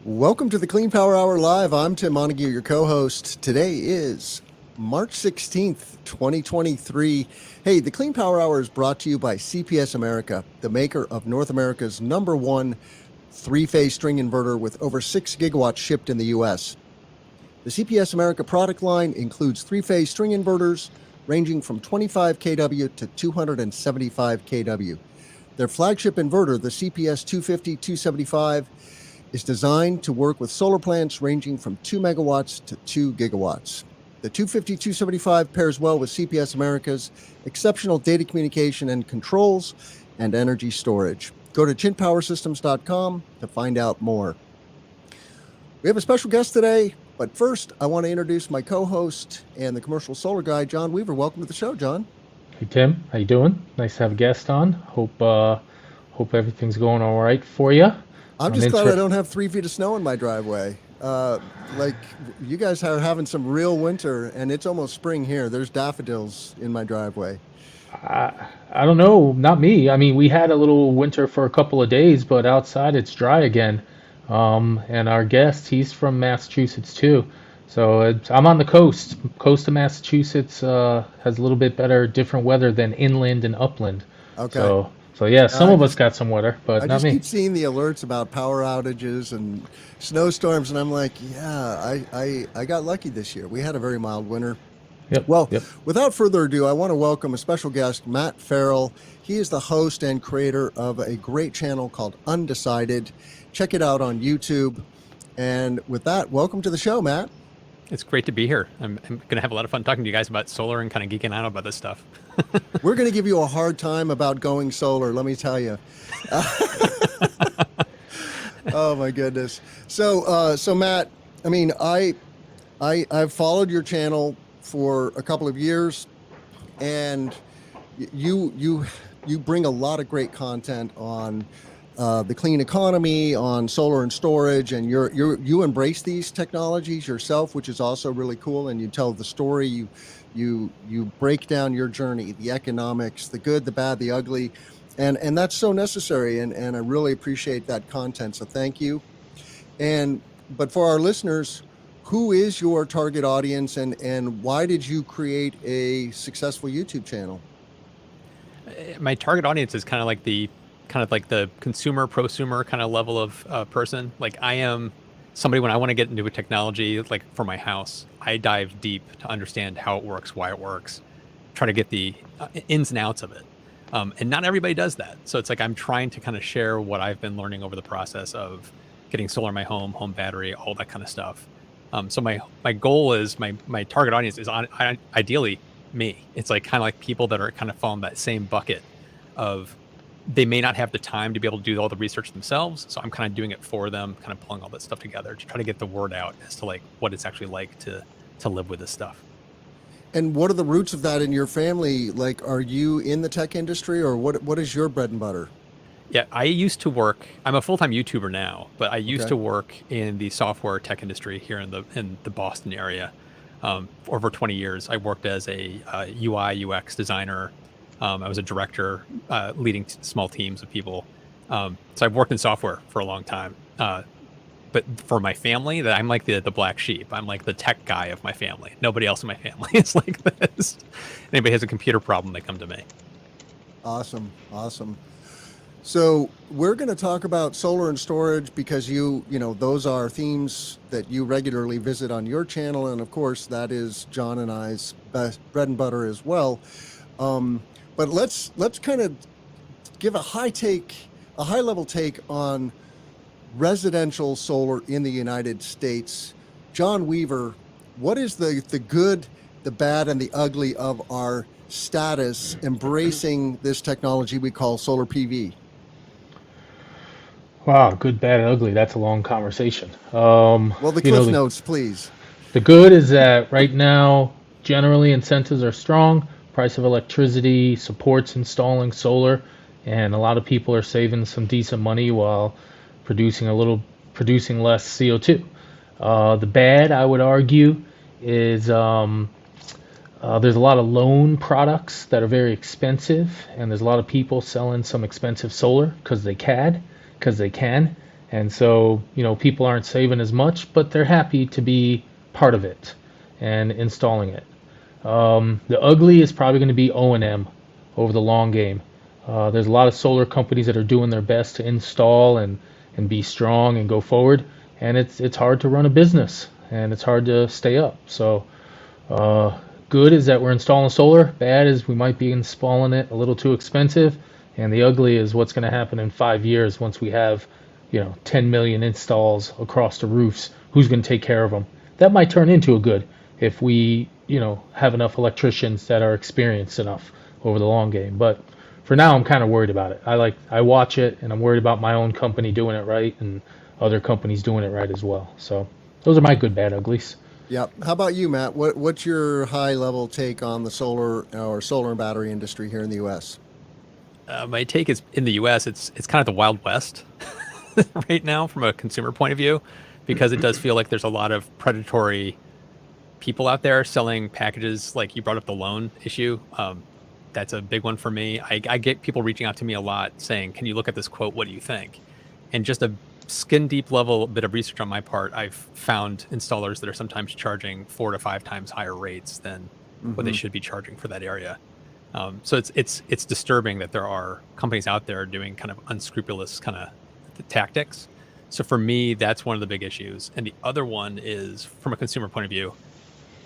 Welcome to the Clean Power Hour Live. I'm Tim Montague, your co-host. Today is March 16th, 2023. Hey, the Clean Power Hour is brought to you by CPS America, the maker of North America's number one three-phase string inverter with over 6 gigawatts shipped in the U.S. The CPS America product line includes three-phase string inverters ranging from 25 kW to 275 kW. Their flagship inverter, the CPS 250-275, is designed to work with solar plants ranging from 2 megawatts to 2 gigawatts. The 250-275 pairs well with CPS America's exceptional data communication and controls and energy storage. Go to chintpowersystems.com to find out more. We have a special guest today, but first I want to introduce my co-host and the commercial solar guy, John Weaver. Welcome to the show, John. Hey Tim, how you doing? Nice to have a guest on. Hope everything's going all right for you. I'm just glad I don't have 3 feet of snow in my driveway. Like you guys are having some real winter, and it's almost spring here. There's daffodils in my driveway. I don't know, not me. I mean, we had a little winter for a couple of days, but outside it's dry again. And our guest, he's from Massachusetts too. So I'm on the coast. Coast of Massachusetts has a little bit better, different weather than inland and upland. Okay. So yeah, some of us got some weather, but I not just me. keep seeing the alerts about power outages and snowstorms, and I'm like, yeah, I got lucky this year. We had a very mild winter. Yep. Well, Yep. without further ado, I want to welcome a special guest, Matt Ferrell. He is the host and creator of a great channel called Undecided. Check it out on YouTube. And with that, welcome to the show, Matt. It's great to be here. I'm going to have a lot of fun talking to you guys about solar and kind of geeking out about this stuff. We're going to give you a hard time about going solar, let me tell you. Oh my goodness. So Matt, I mean, I've followed your channel for a couple of years, and you bring a lot of great content on the clean economy, on solar and storage, and you embrace these technologies yourself, which is also really cool. And you tell the story, you break down your journey, the economics, the good, the bad, the ugly, and that's so necessary. And I really appreciate that content. So thank you. But for our listeners, who is your target audience, and why did you create a successful YouTube channel? My target audience is kind of like the consumer, prosumer kind of level of person. Like I am somebody, when I want to get into a technology, like for my house, I dive deep to understand how it works, why it works, try to get the ins and outs of it. And not everybody does that. So it's like I'm trying to kind of share what I've been learning over the process of getting solar in my home battery, all that kind of stuff. So my goal is, my target audience is ideally me. It's like kind of like people that are kind of falling that same bucket of, they may not have the time to be able to do all the research themselves. So I'm kind of doing it for them, kind of pulling all that stuff together to try to get the word out as to like what it's actually like to live with this stuff. And what are the roots of that in your family? Like, are you in the tech industry, or what is your bread and butter? Yeah, I used to work, I'm a full-time YouTuber now, but I used Okay. to work in the software tech industry here in the Boston area. For over 20 years, I worked as a UI, UX designer. I was a director, leading small teams of people. So I've worked in software for a long time. But for my family, that I'm like the black sheep. I'm like the tech guy of my family. Nobody else in my family is like this. Anybody has a computer problem, they come to me. Awesome. So we're going to talk about solar and storage because you know, those are themes that you regularly visit on your channel. And of course, that is John and I's best bread and butter as well. But let's kind of give a high level take on residential solar in the United States. John Weaver, what is the good, the bad, and the ugly of our status embracing this technology we call solar PV? Wow, good, bad, and ugly. That's a long conversation. Well, the You know, cliff notes, please. the good is that right now, generally incentives are strong. Price of electricity supports installing solar, and a lot of people are saving some decent money while producing less CO2. The bad, I would argue, is there's a lot of loan products that are very expensive, and there's a lot of people selling some expensive solar because they can, And so, people aren't saving as much, but they're happy to be part of it and installing it. The ugly is probably going to be O&M over the long game. There's a lot of solar companies that are doing their best to install and be strong and go forward, and it's hard to run a business and it's hard to stay up. So good is that we're installing solar. Bad is we might be installing it a little too expensive, and the ugly is what's going to happen in 5 years once we have 10 million installs across the roofs. Who's going to take care of them? That might turn into a good if we have enough electricians that are experienced enough over the long game. But for now, I'm kind of worried about it. I watch it, and I'm worried about my own company doing it right and other companies doing it right as well. So those are my good, bad, uglies. Yep. How about you, Matt? What's your high level take on the solar and battery industry here in the U.S.? My take is in the U.S. It's kind of the Wild West right now from a consumer point of view, because it does feel like there's a lot of predatory people out there selling packages. Like you brought up the loan issue. That's a big one for me. I get people reaching out to me a lot saying, can you look at this quote? What do you think? And just a skin deep level bit of research on my part, I've found installers that are sometimes charging 4 to 5 times higher rates than what they should be charging for that area. So it's disturbing that there are companies out there doing kind of unscrupulous kind of tactics. So for me, that's one of the big issues. And the other one is, from a consumer point of view,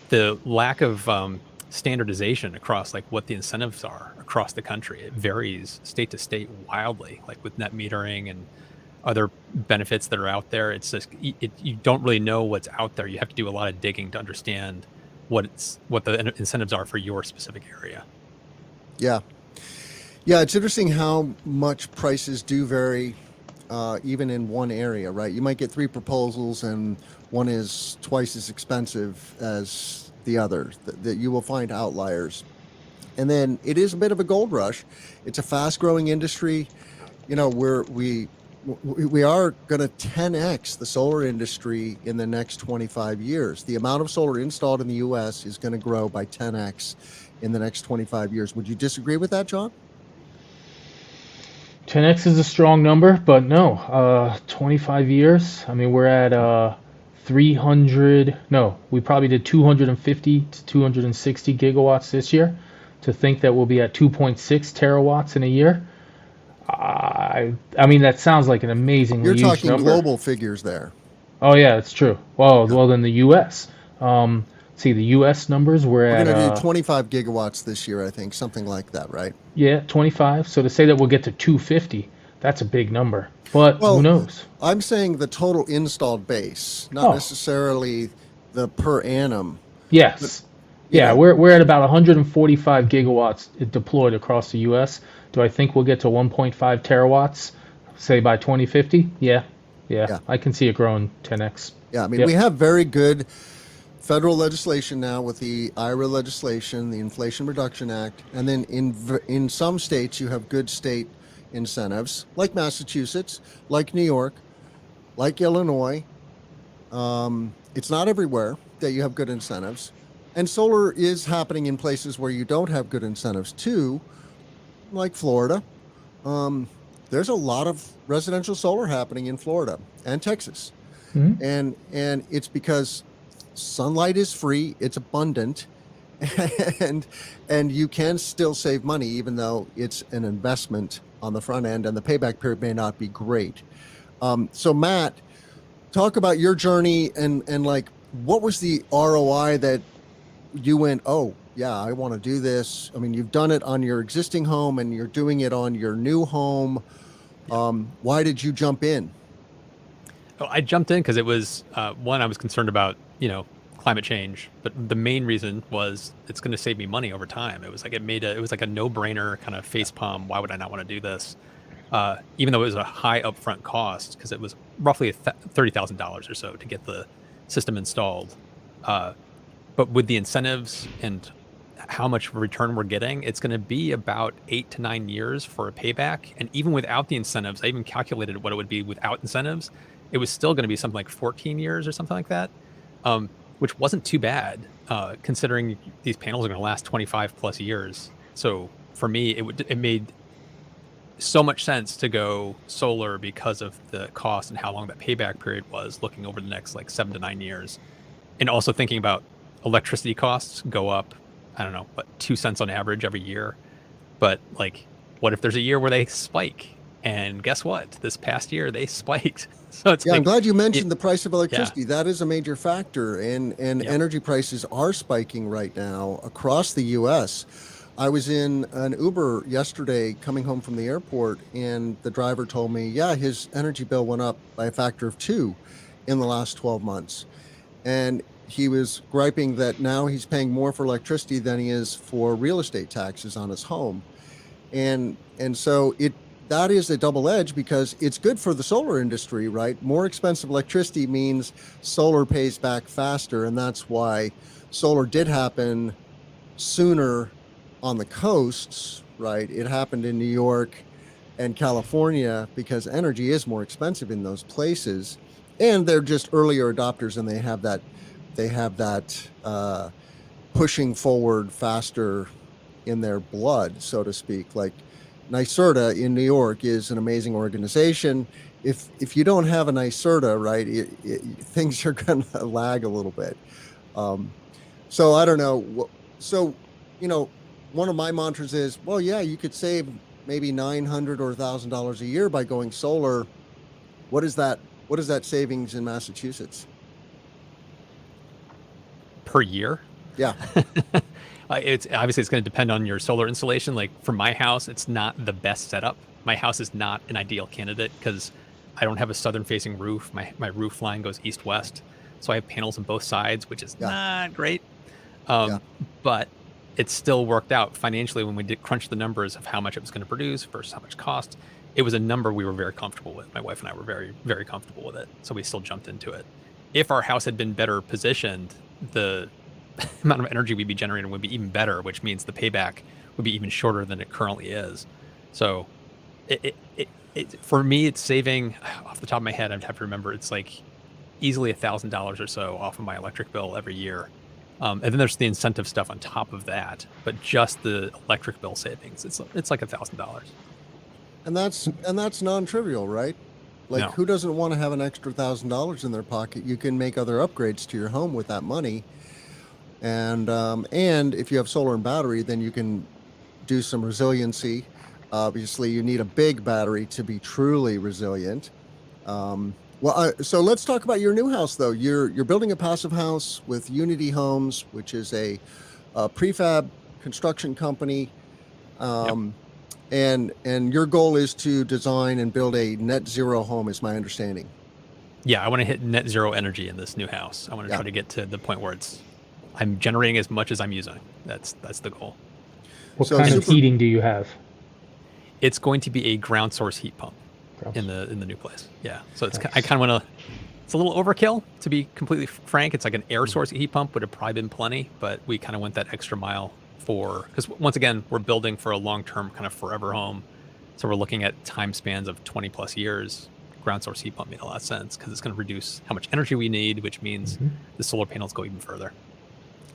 the lack of standardization across like what the incentives are across the country. It varies state to state wildly, like with net metering and other benefits that are out there. It's just you don't really know what's out there. You have to do a lot of digging to understand what the incentives are for your specific area. Yeah. It's interesting how much prices do vary, even in one area, right? You might get 3 proposals and one is twice as expensive as the other. That you will find outliers. And then it is a bit of a gold rush. It's a fast-growing industry. We are going to 10x the solar industry in the next 25 years. The amount of solar installed in the U.S. is going to grow by 10x in the next 25 years. Would you disagree with that, John? 10x is a strong number, but no, 25 years. I mean, we're at 300. No, we probably did 250 to 260 gigawatts this year. To think that we'll be at 2.6 terawatts in a year, I mean, that sounds like an amazingly huge number. You're talking global figures there. Oh yeah, it's true. Well, then the U.S. See, the U.S. numbers we're going to do 25 gigawatts this year, I think, something like that, right? Yeah, 25. So to say that we'll get to 250, that's a big number. But who knows? I'm saying the total installed base, not necessarily the per annum. Yes. We're at about 145 gigawatts deployed across the U.S. Do I think we'll get to 1.5 terawatts, say by 2050? Yeah. I can see it growing 10x. Yeah, I mean, we have very good federal legislation now with the IRA legislation, the Inflation Reduction Act, and then in some states you have good state incentives, like Massachusetts, like New York, like Illinois. It's not everywhere that you have good incentives. And solar is happening in places where you don't have good incentives too, like Florida. There's a lot of residential solar happening in Florida and Texas. And it's because sunlight is free, it's abundant, and you can still save money even though it's an investment on the front end and the payback period may not be great. So Matt, talk about your journey and like, what was the ROI that you went, oh yeah, I want to do this? I mean, you've done it on your existing home and you're doing it on your new home. Why did you jump in? Oh, I jumped in because it was one, I was concerned about climate change, but the main reason was it's going to save me money over time. It was like it was like a no-brainer kind of facepalm. Why would I not want to do this? Even though it was a high upfront cost, because it was roughly $30,000 or so to get the system installed. But with the incentives and how much return we're getting, it's going to be about 8 to 9 years for a payback. And even without the incentives, I even calculated what it would be without incentives. It was still going to be something like 14 years or something like that, which wasn't too bad, considering these panels are going to last 25 plus years. So for me, it made so much sense to go solar because of the cost and how long that payback period was, looking over the next like 7 to 9 years. And also thinking about electricity costs go up, I don't know, but 2 cents on average every year. But like, what if there's a year where they spike? And guess what? This past year they spiked. So it's Yeah, like, I'm glad you it, mentioned the price of yeah, electricity. That is a major factor, and yep, energy prices are spiking right now across the U.S. I was in an Uber yesterday coming home from the airport, and the driver told me, yeah, his energy bill went up by a factor of two in the last 12 months. And he was griping that now he's paying more for electricity than he is for real estate taxes on his home. And so that is a double edge because it's good for the solar industry, right? More expensive electricity means solar pays back faster, and that's why solar did happen sooner on the coasts, right? It happened in New York and California because energy is more expensive in those places, and they're just earlier adopters, and they have that pushing forward faster in their blood, so to speak. Like NYSERDA in New York is an amazing organization. If you don't have a NYSERDA, right, things are going to lag a little bit. Um, so I don't know. So, you know, one of my mantras is, well, yeah, you could save maybe $900 or $1,000 a year by going solar. What is that? What is that savings in Massachusetts? per year. Yeah, It's obviously it's going to depend on your solar installation. Like for my house, it's not the best setup. My house is not an ideal candidate because I don't have a southern facing roof. My roof line goes east west, so I have panels on both sides, which is yeah, not great. yeah. Um, but it still worked out financially when we did crunch the numbers of how much it was going to produce versus how much cost. It was a number we were very comfortable with. My wife and I were very, very comfortable with it. So we still jumped into it. If our house had been better positioned, the amount of energy we'd be generating would be even better, which means the payback would be even shorter than it currently is. So for me, it's saving, off the top of my head, I'd have to remember, it's like easily $1,000 or so off of my electric bill every year. And then there's the incentive stuff on top of that, but just the electric bill savings, it's like $1,000. And that's non-trivial, right? Like, No, who doesn't want to have an extra $1,000 in their pocket? You can make other upgrades to your home with that money, and if you have solar and battery, then you can do some resiliency. Obviously, you need a big battery to be truly resilient. So let's talk about your new house, though. You're building a passive house with Unity Homes, which is a prefab construction company. yep. Um, and your goal is to design and build a net zero home, is my understanding. Yeah, I want to hit net zero energy in this new house. I want to Yeah. try to get to the point where I'm generating as much as I'm using. That's the goal. What So kind of super. heating do you have? It's going to be a ground source heat pump Grounds. in the new place. Yeah. So I Nice. kind of want to. It's a little overkill, to be completely frank. It's like an air source heat pump would have probably been plenty, but we kind of went that extra mile because once again we're building for a long-term kind of forever home, so we're looking at time spans of 20 plus years. Ground source heat pump made a lot of sense because it's going to reduce how much energy we need, which means Mhm. the solar panels go even further.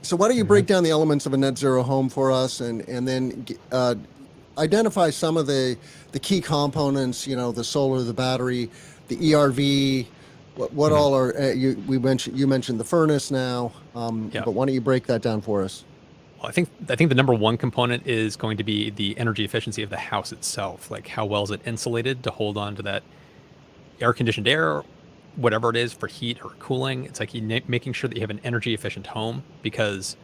So why don't you break down the elements of a net zero home for us, and then identify some of the key components? You know, the solar, the battery, the ERV. What Mhm. all are you mentioned the furnace now, Yeah. but why don't you break that down for us? Well, I think the number one component is going to be the energy efficiency of the house itself. Like how well is it insulated to hold on to that air conditioned air, whatever it is for heat or cooling. It's like making sure that you have an energy efficient home because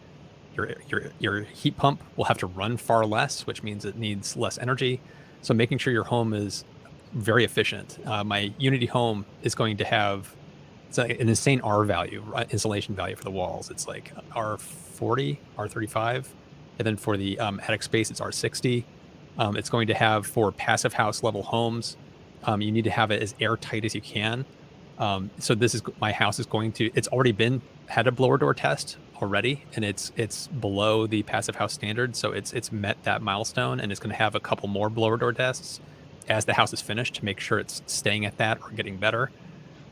your heat pump will have to run far less, which means it needs less energy. So making sure your home is very efficient. My Unity home is going to have it's like an insane R value, insulation value for the walls. It's like R40, R35, and then for the attic space, it's R60. It's going to have for passive house level homes. You need to have it as airtight as you can. So my house is going to. It's already had a blower door test already, and it's below the passive house standard. So it's met that milestone, and it's going to have a couple more blower door tests as the house is finished to make sure it's staying at that or getting better.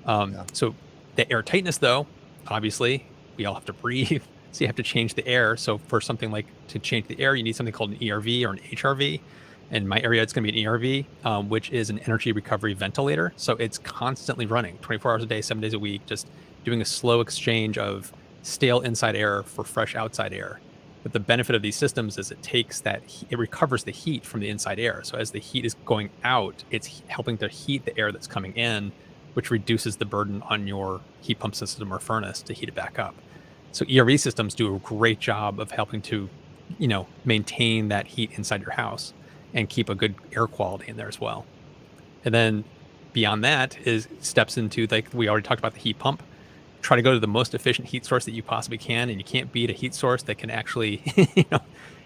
Yeah. So the air tightness, though, obviously we all have to breathe, so you have to change the air. So for something like to change the air, you need something called an ERV or an HRV. In my area, it's going to be an ERV, which is an energy recovery ventilator. So it's constantly running 24 hours a day, 7 days a week, just doing a slow exchange of stale inside air for fresh outside air. But the benefit of these systems is it recovers the heat from the inside air. So as the heat is going out, it's helping to heat the air that's coming in, which reduces the burden on your heat pump system or furnace to heat it back up. So ERV systems do a great job of helping to, maintain that heat inside your house and keep a good air quality in there as well. And then beyond that is steps into, like we already talked about, the heat pump. Try to go to the most efficient heat source that you possibly can, and you can't beat a heat source that can actually,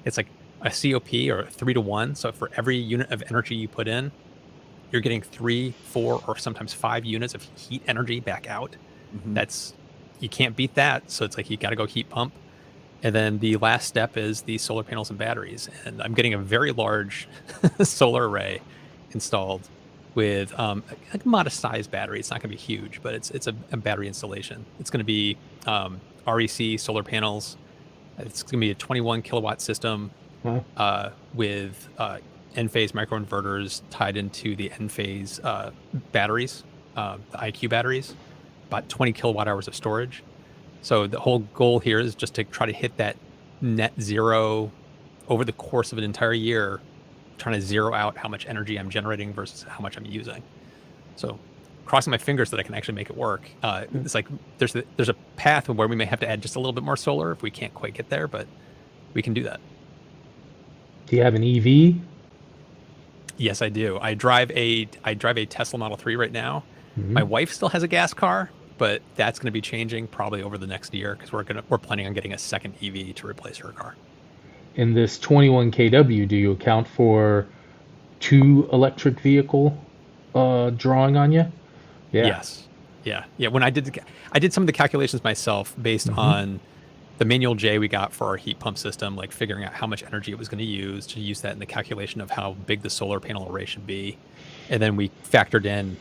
it's like a COP or a 3-to-1. So for every unit of energy you put in, you're getting 3, 4, or sometimes 5 units of heat energy back out. You can't beat that. So it's like you got to go heat pump. And then the last step is the solar panels and batteries. And I'm getting a very large solar array installed with a modest sized battery. It's not going to be huge, but it's a battery installation. It's going to be REC solar panels. It's going to be a 21 kilowatt system with N-phase microinverters tied into the N-phase batteries, the IQ batteries, about 20 kilowatt hours of storage. So the whole goal here is just to try to hit that net zero over the course of an entire year, trying to zero out how much energy I'm generating versus how much I'm using. So crossing my fingers that I can actually make it work. It's like there's a path where we may have to add just a little bit more solar if we can't quite get there, but we can do that. Do you have an EV? Yes, I do. I drive a Tesla Model 3 right now. My wife still has a gas car, but that's going to be changing probably over the next year because we're planning on getting a second EV to replace her car. In this 21 kW, do you account for 2 electric vehicle drawing on you? Yeah. Yes. Yeah. When I did some of the calculations myself based on the manual J we got for our heat pump system, like figuring out how much energy it was going to use that in the calculation of how big the solar panel array should be. And then we factored in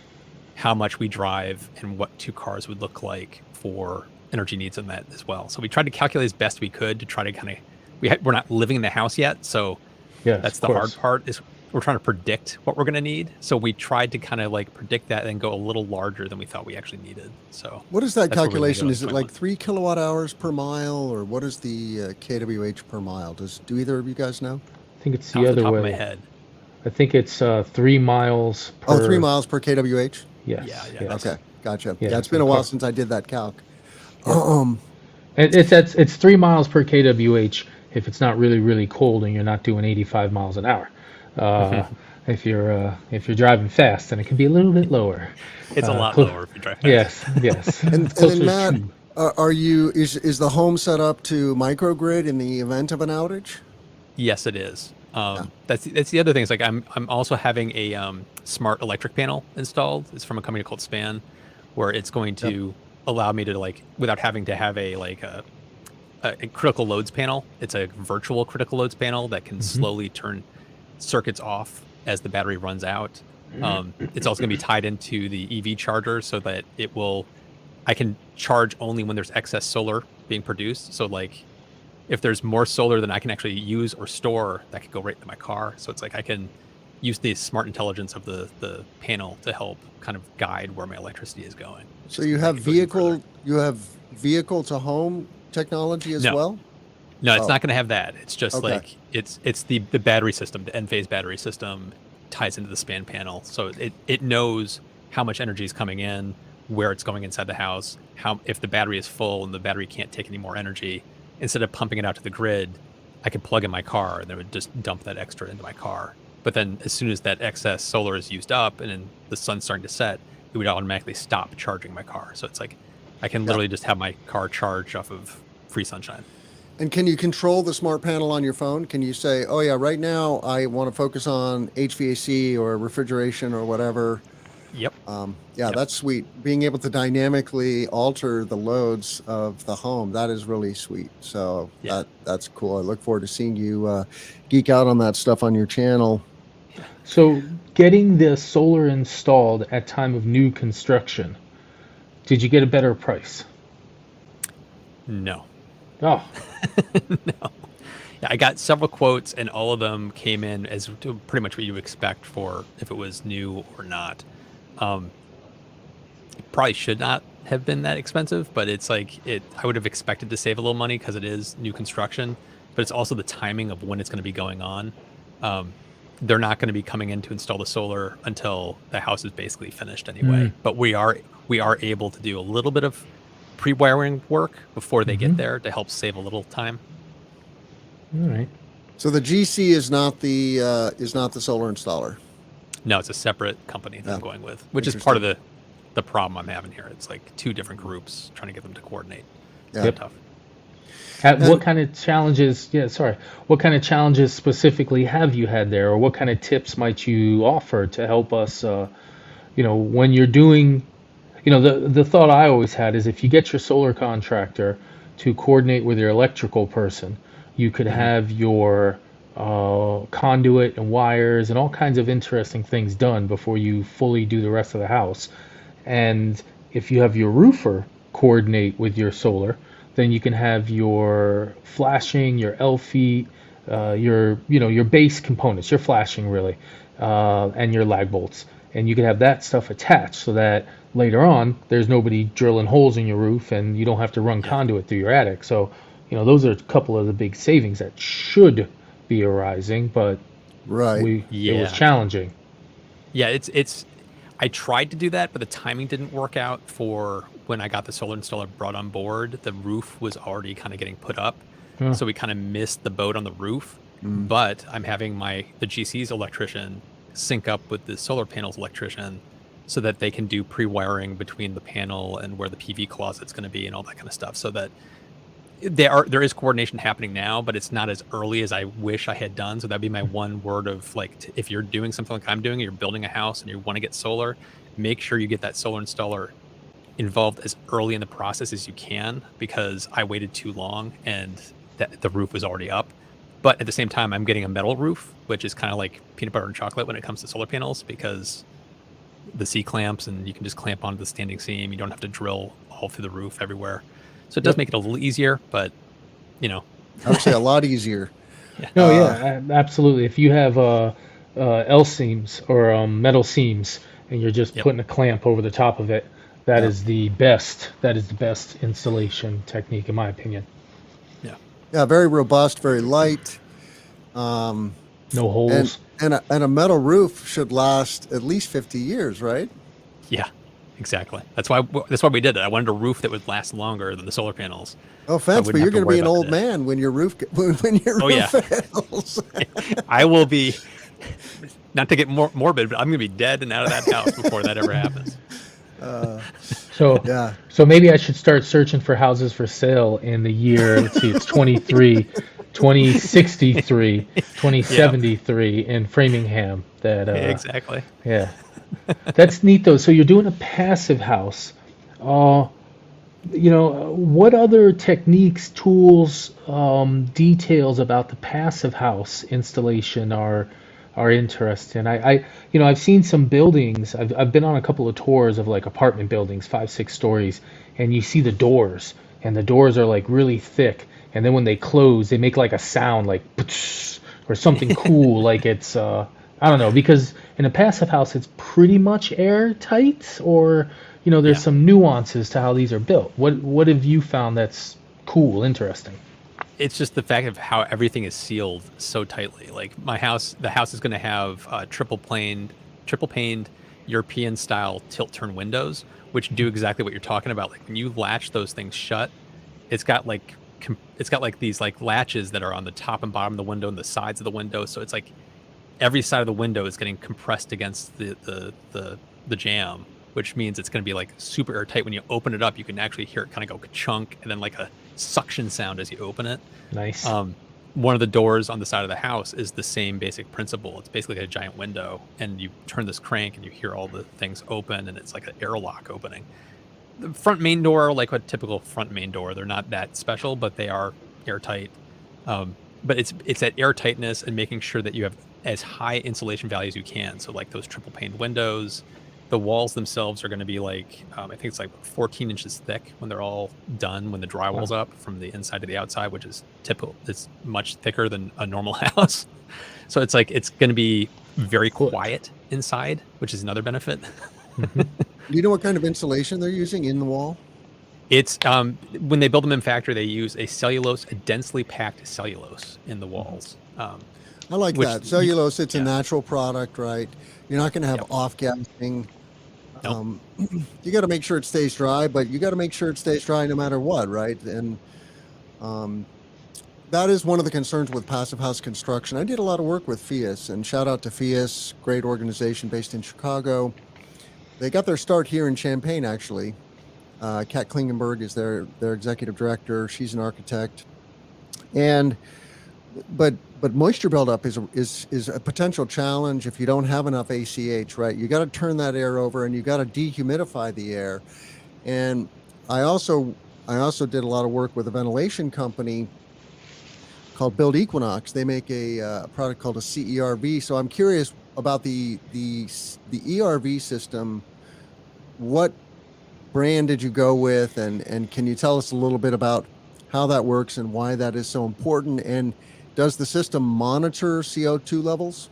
how much we drive and what 2 cars would look like for energy needs in that as well. So we tried to calculate as best we could to try to kind of, we're not living in the house yet. So that's the hard part, is we're trying to predict what we're going to need. So we tried to kind of like predict that and go a little larger than we thought we actually needed. So what is that calculation? Is it like 3 kilowatt hours per mile, or what is the kWh per mile? Do either of you guys know? I think it's the other top way. Of my head. I think it's 3 miles per... 3 miles per kWh? Yes. Yeah. Okay, gotcha. Yeah, it's been a while since I did that calc. It's 3 miles per kWh if it's not really, really cold and you're not doing 85 miles an hour. If you're driving fast, then it can be a little bit lower. It's a lot lower if you drive fast. Yes. And then Matt, is the home set up to microgrid in the event of an outage? Yes, it is. That's the other thing. Is like I'm also having a smart electric panel installed. It's from a company called Span, where it's going to allow me to, like, without having to have a critical loads panel. It's a virtual critical loads panel that can slowly turn circuits off as the battery runs out. It's also going to be tied into the EV charger so that I can charge only when there's excess solar being produced. So like, if there's more solar than I can actually use or store, that could go right into my car. So it's like I can use the smart intelligence of the panel to help kind of guide where my electricity is going. So you have vehicle to home technology as well? No, it's not going to have that. It's just like it's the battery system, the N-phase battery system ties into the Span panel. So it knows how much energy is coming in, where it's going inside the house, if the battery is full and the battery can't take any more energy. Instead of pumping it out to the grid, I could plug in my car and it would just dump that extra into my car. But then as soon as that excess solar is used up and then the sun's starting to set, it would automatically stop charging my car. So it's like I can literally just have my car charged off of free sunshine. And can you control the smart panel on your phone? Can you say, oh yeah, right now I want to focus on HVAC or refrigeration or whatever? Yep. That's sweet. Being able to dynamically alter the loads of the home, that is really sweet. So that's cool. I look forward to seeing you geek out on that stuff on your channel. So getting the solar installed at time of new construction, did you get a better price? No. Oh. No. I got several quotes, and all of them came in as to pretty much what you expect for if it was new or not. Um, it probably should not have been that expensive, but it's like I would have expected to save a little money because it is new construction, but it's also the timing of when it's going to be going on. Um, they're not going to be coming in to install the solar until the house is basically finished anyway. But we are able to do a little bit of pre-wiring work before they get there to help save a little time. All right. So the GC is not the solar installer. No, it's a separate company that I'm Oh, going with, which is part of the problem I'm having here. It's like two different groups trying to get them to coordinate. It's Yeah. tough. What kind of challenges? Yeah, sorry. What kind of challenges specifically have you had there, or what kind of tips might you offer to help us? When you're doing, the thought I always had is if you get your solar contractor to coordinate with your electrical person, you could have your conduit and wires and all kinds of interesting things done before you fully do the rest of the house. And if you have your roofer coordinate with your solar, then you can have your flashing, your L feet, your base components, your flashing really, and your lag bolts, and you can have that stuff attached so that later on there's nobody drilling holes in your roof, and you don't have to run conduit through your attic. So, those are a couple of the big savings that should be arising, but Right. it was challenging. Yeah, it's. I tried to do that, but the timing didn't work out for when I got the solar installer brought on board. The roof was already kind of getting put up, so we kind of missed the boat on the roof. But I'm having the GC's electrician sync up with the solar panels electrician so that they can do pre-wiring between the panel and where the PV closet's going to be and all that kind of stuff, so that there is coordination happening now, but it's not as early as I wish I had done. So that'd be my one word of like, if you're doing something like I'm doing, you're building a house and you want to get solar, make sure you get that solar installer involved as early in the process as you can, because I waited too long and the roof was already up. But at the same time, I'm getting a metal roof, which is kind of like peanut butter and chocolate when it comes to solar panels, because the C-clamps, and you can just clamp onto the standing seam. You don't have to drill all through the roof everywhere. So it does make it a little easier, but, I would say a lot easier. No, absolutely. If you have L seams or metal seams, and you're just putting a clamp over the top of it, that is the best. That is the best installation technique, in my opinion. Yeah, very robust, very light. No holes. And a metal roof should last at least 50 years, right? Yeah, exactly. That's why we did it. I wanted a roof that would last longer than the solar panels. Oh, fence, but you're going to be an old man when your roof fails. I will be, not to get more morbid, but I'm going to be dead and out of that house before that ever happens. So maybe I should start searching for houses for sale in the year, let's see, it's 2063, 2073 in Framingham. Exactly. Yeah. That's neat though. So you're doing a passive house. What other techniques, tools, details about the passive house installation are interesting? I've seen some buildings. I've been on a couple of tours of like apartment buildings, 5-6 stories, and you see the doors, and the doors are like really thick, and then when they close, they make like a sound like or something cool, like it's I don't know, because in a passive house it's pretty much airtight, or there's some nuances to how these are built. What have you found that's cool, interesting? It's just the fact of how everything is sealed so tightly. Like the house is going to have triple paned European style tilt turn windows, which do exactly what you're talking about. Like when you latch those things shut, it's got like these like latches that are on the top and bottom of the window and the sides of the window. So it's like every side of the window is getting compressed against the jamb, which means it's going to be like super airtight. When you open it up, you can actually hear it kind of go ka-chunk, and then like a suction sound as you open it. Nice. One of the doors on the side of the house is the same basic principle. It's basically a giant window, and you turn this crank and you hear all the things open, and it's like an airlock opening. The front main door, like a typical front main door, they're not that special, but they are airtight. But it's that airtightness and making sure that you have as high insulation value as you can. So like those triple paned windows, the walls themselves are going to be like, I think it's like 14 inches thick when they're all done, when the drywall's up from the inside to the outside, which is typical. It's much thicker than a normal house. So it's like, it's going to be very quiet inside, which is another benefit. Do you know what kind of insulation they're using in the wall? It's when they build them in factory, they use a densely packed cellulose in the walls. I like that. Cellulose, it's a natural product, right? You're not going to have off-gassing. Nope. You got to make sure it stays dry, but you got to make sure it stays dry no matter what, right? And that is one of the concerns with passive house construction. I did a lot of work with FIAS, and shout out to FIAS, great organization based in Chicago. They got their start here in Champaign, actually. Kat Klingenberg is their executive director. She's an architect, but moisture buildup is a potential challenge if you don't have enough ACH, right? You got to turn that air over, and you got to dehumidify the air. And I also did a lot of work with a ventilation company called Build Equinox. They make a product called a CERV. So I'm curious about the ERV system. What brand did you go with, and can you tell us a little bit about how that works and why that is so important? And does the system monitor CO2 levels?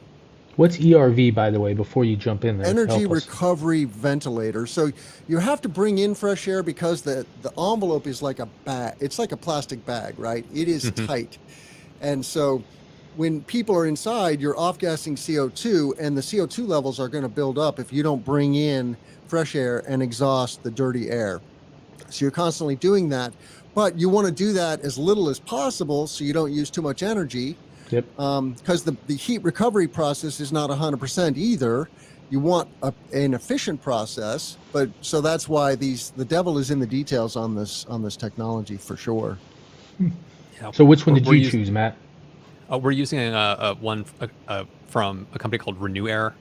What's ERV, by the way, before you jump in there? Energy recovery ventilator. So you have to bring in fresh air because the envelope is like a bag. It's like a plastic bag, right? It is tight. And so when people are inside, you're off-gassing CO2, and the CO2 levels are going to build up if you don't bring in fresh air and exhaust the dirty air. So you're constantly doing that, but you want to do that as little as possible so you don't use too much energy. Yep. Because the heat recovery process is not 100% either. You want an efficient process, but so that's why the devil is in the details on this technology for sure. Yeah. So which one did you choose, Matt? We're using one from a company called Renew Air.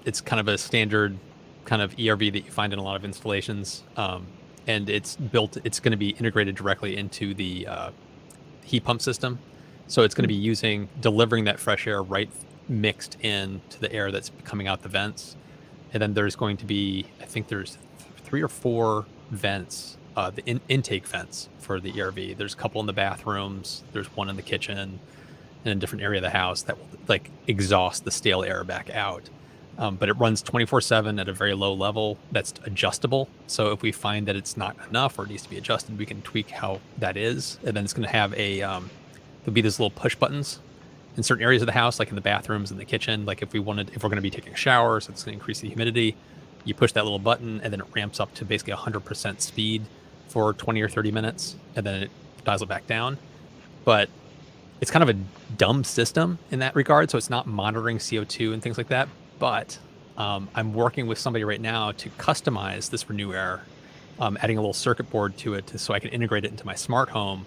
It's kind of a standard kind of ERV that you find in a lot of installations, and it's going to be integrated directly into the heat pump system. So it's going to be delivering that fresh air right mixed in to the air that's coming out the vents. And then there's going to be, I think there's 3 or 4 vents, the intake vents for the ERV. There's a couple in the bathrooms. There's one in the kitchen in a different area of the house that will like exhaust the stale air back out. But it runs 24/7 at a very low level. That's adjustable. So if we find that it's not enough or it needs to be adjusted, we can tweak how that is. And then it's going to have there'll be these little push buttons in certain areas of the house, like in the bathrooms and the kitchen. Like if we're going to be taking showers, it's going to increase the humidity. You push that little button, and then it ramps up to basically 100% speed for 20 or 30 minutes, and then it dials it back down. But it's kind of a dumb system in that regard, so it's not monitoring CO2 and things like that. But I'm working with somebody right now to customize this Renew Air, adding a little circuit board to it so I can integrate it into my smart home.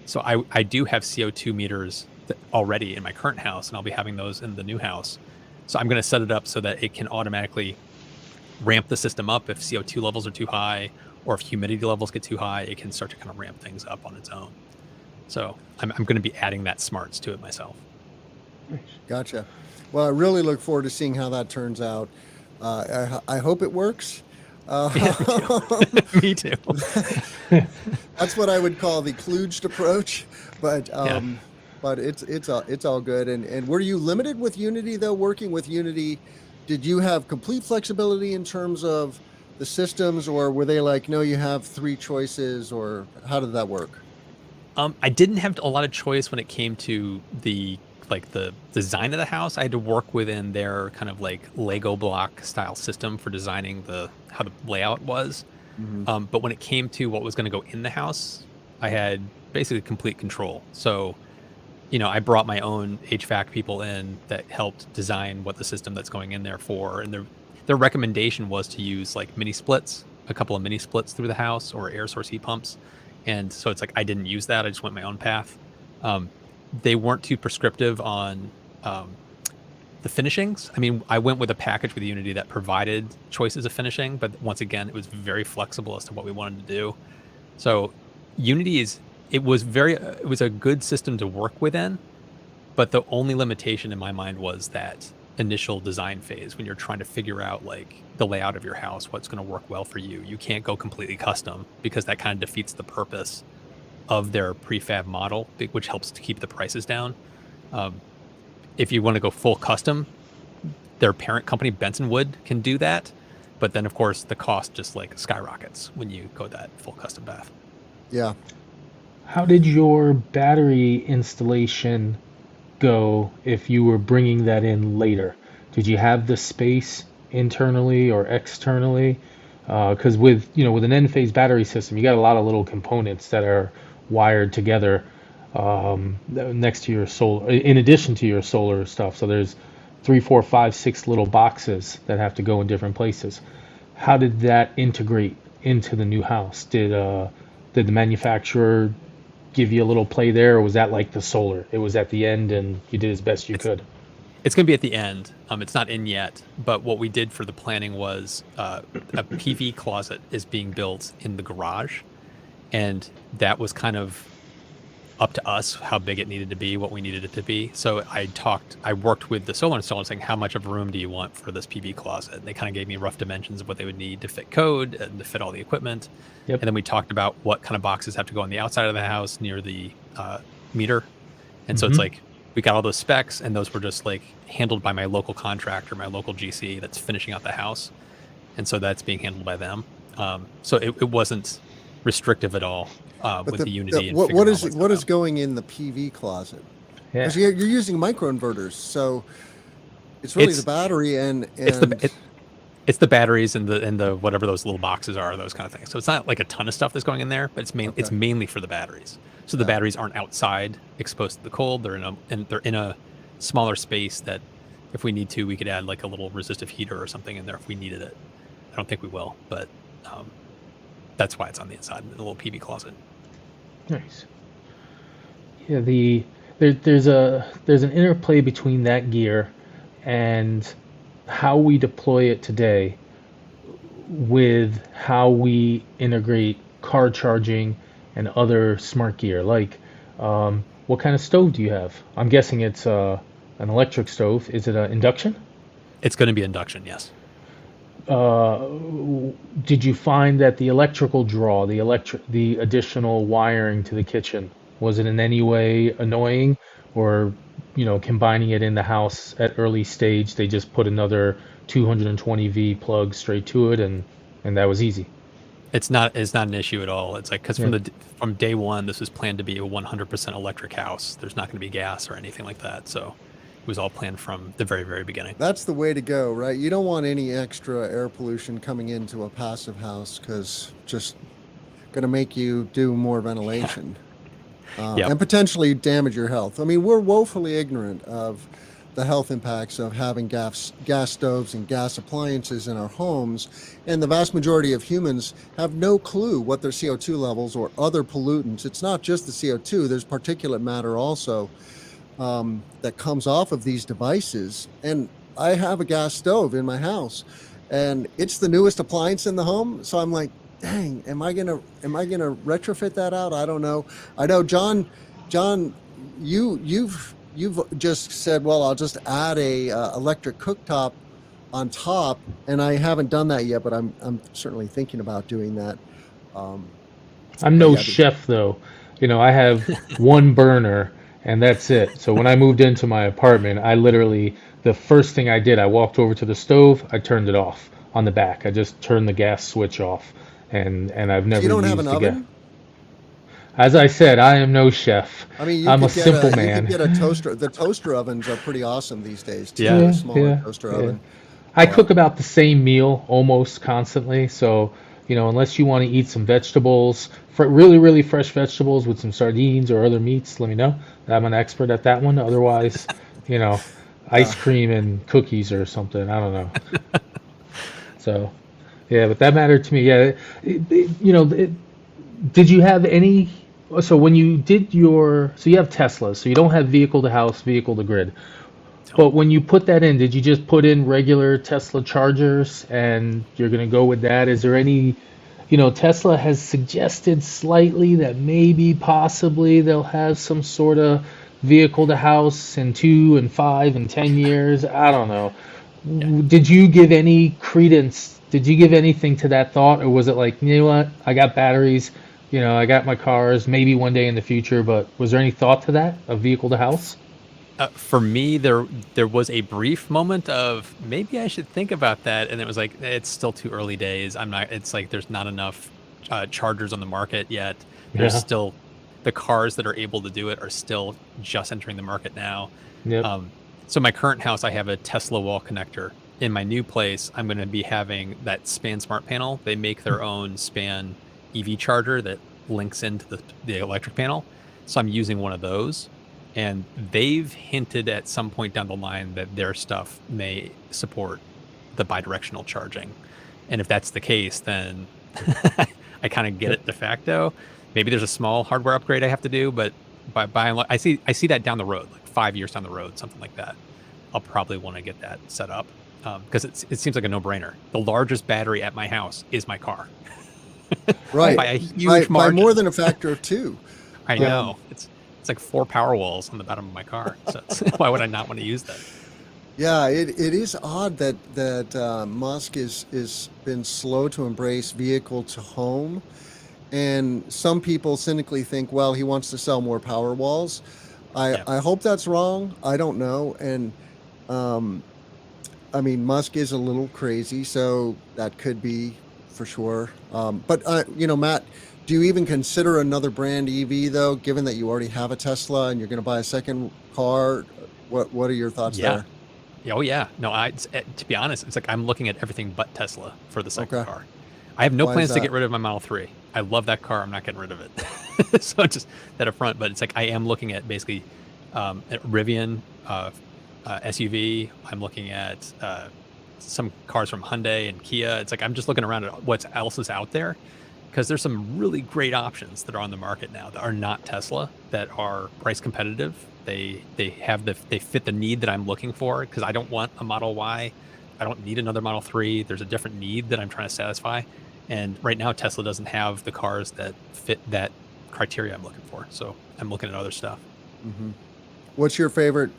So I do have CO2 meters already in my current house, and I'll be having those in the new house. So I'm going to set it up so that it can automatically ramp the system up if CO2 levels are too high, or if humidity levels get too high, it can start to kind of ramp things up on its own. So I'm going to be adding that smarts to it myself. Gotcha. Well, I really look forward to seeing how that turns out. I hope it works. Me too. That's what I would call the kludged approach, but it's all good. And were you limited with Unity though? Working with Unity, did you have complete flexibility in terms of the systems, or were they like, no, you have 3 choices, or how did that work? I didn't have a lot of choice when it came to the design of the house. I had to work within their kind of like Lego block style system for designing how the layout was. Mm-hmm. But when it came to what was going to go in the house, I had basically complete control. So, I brought my own HVAC people in that helped design what the system that's going in there for. And their recommendation was to use like a couple of mini splits through the house, or air source heat pumps. And so it's like I didn't use that. I just went my own path. They weren't too prescriptive on the finishings. I mean, I went with a package with Unity that provided choices of finishing, but once again, it was very flexible as to what we wanted to do. So Unity it was a good system to work within, but the only limitation in my mind was that initial design phase when you're trying to figure out like the layout of your house, what's going to work well for you. You can't go completely custom because that kind of defeats the purpose of their prefab model, which helps to keep the prices down. If you want to go full custom, their parent company Benson Wood can do that, but then of course the cost just like skyrockets when you go that full custom bath. Yeah. How did your battery installation go if you were bringing that in later? Did you have the space internally or externally? Because with an N-phase battery system, you got a lot of little components that are wired together next to your solar, in addition to your solar stuff. So there's 3, 4, 5, 6 little boxes that have to go in different places. How did that integrate into the new house? Did the manufacturer give you a little play there, or was that like the solar? It was at the end and you did as best you could? It's going to be at the end. It's not in yet, but what we did for the planning was a PV closet is being built in the garage, and that was kind of up to us how big it needed to be, what we needed it to be. So I worked with the solar installer saying, how much of room do you want for this PV closet? And they kind of gave me rough dimensions of what they would need to fit code and to fit all the equipment. Yep. And then we talked about what kind of boxes have to go on the outside of the house near the meter. And so it's like, we got all those specs, and those were just like handled by my local contractor, my local GC that's finishing out the house. And so that's being handled by them. So it wasn't restrictive at all. With the Unity. What is going in the PV closet? Yeah. You're using microinverters, so it's really the battery and it's the batteries and the whatever those little boxes are, those kind of things. So it's not like a ton of stuff that's going in there, but it's mainly for the batteries. So the batteries aren't outside exposed to the cold. They're in a smaller space that if we need to, we could add like a little resistive heater or something in there if we needed it. I don't think we will, but that's why it's on the inside in the little PV closet. Nice. Yeah, there's an interplay between that gear and how we deploy it today with how we integrate car charging and other smart gear. Like, what kind of stove do you have? I'm guessing it's an electric stove. Is it an induction? It's going to be induction, yes. Did you find that the electrical draw, the additional wiring to the kitchen, was it in any way annoying, or combining it in the house at early stage, they just put another 220V plug straight to it, and that was easy? It's not an issue at all. It's like, because from day one, this was planned to be a 100% electric house. There's not going to be gas or anything like that. So it was all planned from the very, very beginning. That's the way to go, right? You don't want any extra air pollution coming into a passive house, because just going to make you do more ventilation and potentially damage your health. I mean, we're woefully ignorant of the health impacts of having gas stoves and gas appliances in our homes, and the vast majority of humans have no clue what their CO2 levels or other pollutants. It's not just the CO2, there's particulate matter also that comes off of these devices. And I have a gas stove in my house, and it's the newest appliance in the home. So I'm like, dang, am I gonna retrofit that out? I don't know. I know, John, you've just said, well, I'll just add a electric cooktop on top, and I haven't done that yet, but I'm certainly thinking about doing that. I'm no chef though. I have one burner, and that's it. So when I moved into my apartment, I literally, the first thing I did, I walked over to the stove, I turned it off on the back. I just turned the gas switch off, and I've never. So you don't used have an oven? As I said, I am no chef. I mean, I'm a simple man. You could get a toaster. The toaster ovens are pretty awesome these days too. Yeah. A smaller toaster oven. I cook about the same meal almost constantly. So, unless you want to eat some vegetables, really, really fresh vegetables with some sardines or other meats, let me know. I'm an expert at that one. Otherwise, ice cream and cookies or something. I don't know. So, yeah, but that mattered to me. Yeah, did you have any? So when you did so you have Teslas, so you don't have vehicle to house, vehicle to grid. But when you put that in, did you just put in regular Tesla chargers and you're going to go with that? Is there any, Tesla has suggested slightly that maybe possibly they'll have some sort of vehicle to house in 2 and 5 and 10 years. I don't know. Yeah. Did you give any credence? Did you give anything to that thought, or was it like, you know what, I got batteries, I got my cars, maybe one day in the future, but was there any thought to that, a vehicle to house? For me, there was a brief moment of maybe I should think about that, and it was like it's still too early days. I'm not. It's like there's not enough chargers on the market yet. There's Yeah. still the cars that are able to do it are still just entering the market now. Yep. So my current house, I have a Tesla wall connector. In my new place, I'm going to be having that Span Smart Panel. They make their own Span EV charger that links into the electric panel. So I'm using one of those. And they've hinted at some point down the line that their stuff may support the bidirectional charging. And if that's the case, then I kind of get it de facto. Maybe there's a small hardware upgrade I have to do, but by and large, I see that down the road, like 5 years down the road, something like that. I'll probably want to get that set up because it seems like a no-brainer. The largest battery at my house is my car. Right. By a huge by margin. more than a factor of two. I know. It's like 4 power walls on the bottom of my car. So why would I not want to use that? Yeah, it is odd that Musk is been slow to embrace vehicle to home, and some people cynically think, well, he wants to sell more power walls. Yeah. I hope that's wrong. I don't know, and I mean, Musk is a little crazy, so that could be for sure. But Matt, do you even consider another brand EV though, given that you already have a Tesla and you're going to buy a second car? What are your thoughts there? Oh yeah. No, to be honest, it's like I'm looking at everything but Tesla for the second Okay. car. I have no Why is plans to that? get rid of my Model 3. I love that car. I'm not getting rid of it. So just that up front. But it's like I am looking at basically at Rivian SUV. I'm looking at some cars from Hyundai and Kia. It's like I'm just looking around at what else is out there because there's some really great options that are on the market now that are not Tesla, that are price competitive. They fit the need that I'm looking for because I don't want a Model Y. I don't need another Model 3. There's a different need that I'm trying to satisfy. And right now, Tesla doesn't have the cars that fit that criteria I'm looking for. So I'm looking at other stuff. Hmm. What's your favorite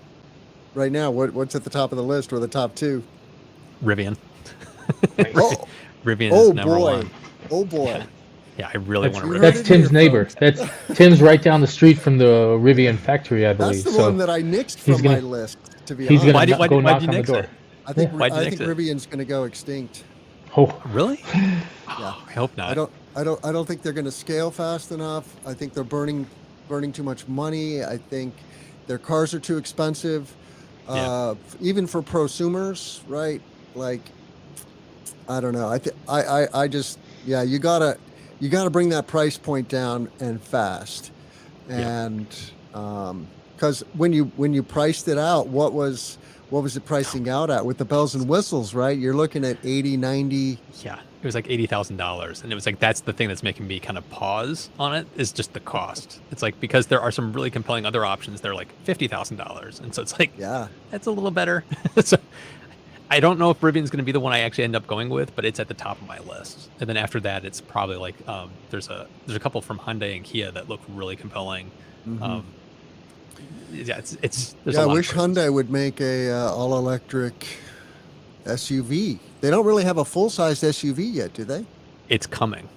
right now? What's at the top of the list or the top two? Rivian. Oh, Rivian oh is number boy. one. Oh boy. Yeah, I really That's, want to you Rivian. heard that's it here, Tim's neighbor. folks. That's Tim's right down the street from the Rivian factory, I That's believe. the So one that I nixed he's from my gonna- list, to be he's honest. gonna Why'd go you knock on the nix door. it? I think Why'd you I nix think it? Rivian's going to go extinct. Oh, Really? Yeah. I hope not. I don't think they're going to scale fast enough. I think they're burning too much money. I think their cars are too expensive, Yeah. even for prosumers, right? Like, I don't know. I just, yeah, you gotta bring that price point down and fast, Yeah. and because when you priced it out, what was it pricing out at with the bells and whistles, right? You're looking at 80, 90. Yeah, it was like $80,000, and it was like that's the thing that's making me kind of pause on it is just the cost. It's like because there are some really compelling other options, they're like $50,000, and so it's like Yeah. that's a little better. So I don't know if Rivian's going to be the one I actually end up going with, but it's at the top of my list. And then after that, it's probably like there's a couple from Hyundai and Kia that look really compelling. Mhm. Yeah, it's there's Yeah, a I lot wish of choices. Hyundai would make a all electric SUV. They don't really have a full sized SUV yet, do they? It's coming.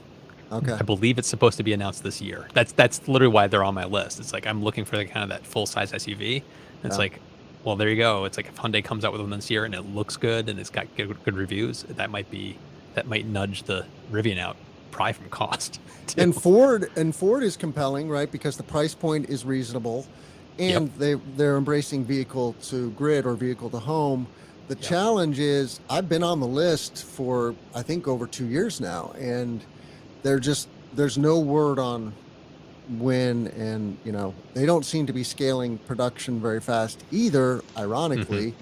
Okay. I believe it's supposed to be announced this year. That's literally why they're on my list. It's like I'm looking for the kind of that full size SUV. It's Yeah. like, well, there you go. It's like if Hyundai comes out with one this year and it looks good and it's got good reviews, that might nudge the Rivian out, probably from cost. too. And Ford is compelling, right? Because the price point is reasonable, and they're embracing vehicle to grid or vehicle to home. The challenge is I've been on the list for I think over 2 years now, and there's no word on when, and they don't seem to be scaling production very fast either. Ironically,